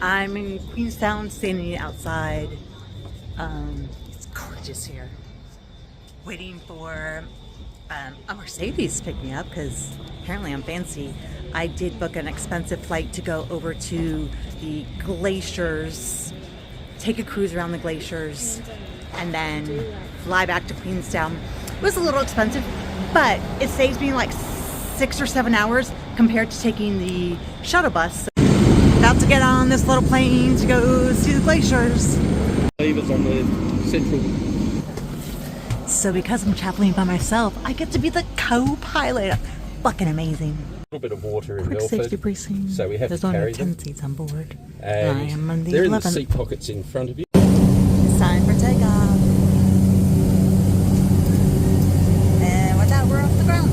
I'm in Queenstown, standing outside. It's gorgeous here. Waiting for a Mercedes to pick me up because apparently I'm fancy. I did book an expensive flight to go over to the glaciers, take a cruise around the glaciers, and then fly back to Queenstown. It was a little expensive, but it saves me like 6 or 7 hours compared to taking the shuttle bus. About to get on this little plane to go see the glaciers. Levers on the central. So because I'm traveling by myself, I get to be the co-pilot. Fucking amazing. A little bit of water in Quick Milford, safety briefing. so we have There's to only carry 10 them. seats on board. And I am on the they're in the 11th. seat pockets in front of you. It's time for takeoff. And with that, we're off the ground.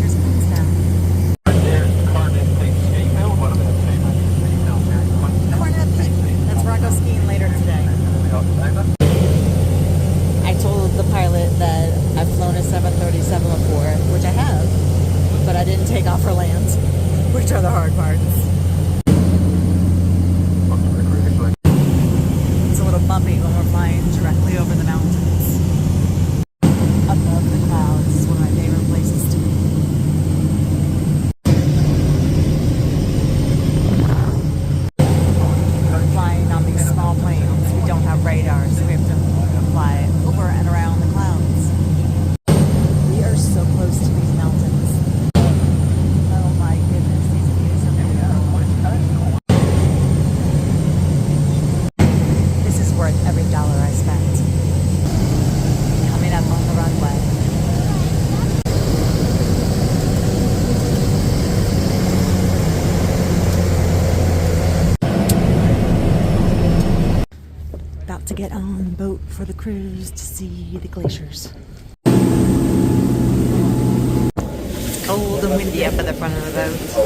Here's Queenstown. Cornet Peak. That's where I go skiing later today. I told the pilot that I've flown a 737 before, which I have, but I didn't take off or land, which are the hard parts. It's a little bumpy when we're flying directly over the mountains. Above the clouds is one of my favorite places to be. We're flying on these small planes. We don't have radar, so we have to fly over and around the clouds. We are so close to these mountains. Oh my goodness, these views are beautiful. This is worth every dollar I spent. Coming up on the runway. About to get on the boat for the cruise to see the glaciers. Cold and windy up at the front of the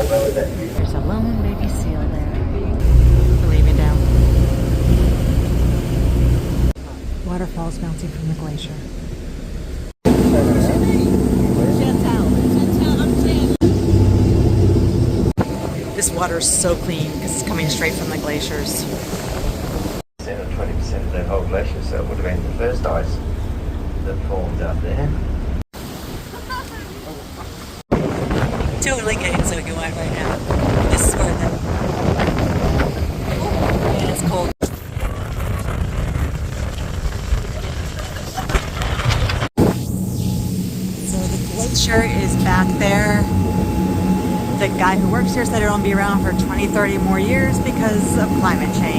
boat. There's a lone baby seal there. We're leaving down. Waterfalls bouncing from the glacier. This water is so clean because it's coming straight from the glaciers. 20% of the whole glacier, so it would have been the first ice that formed up there. Totally getting soaking wet right now. This is worth it. Yeah, it's cold. So the glacier is back there. The guy who works here said it'll be around for 20, 30 more years because of climate change.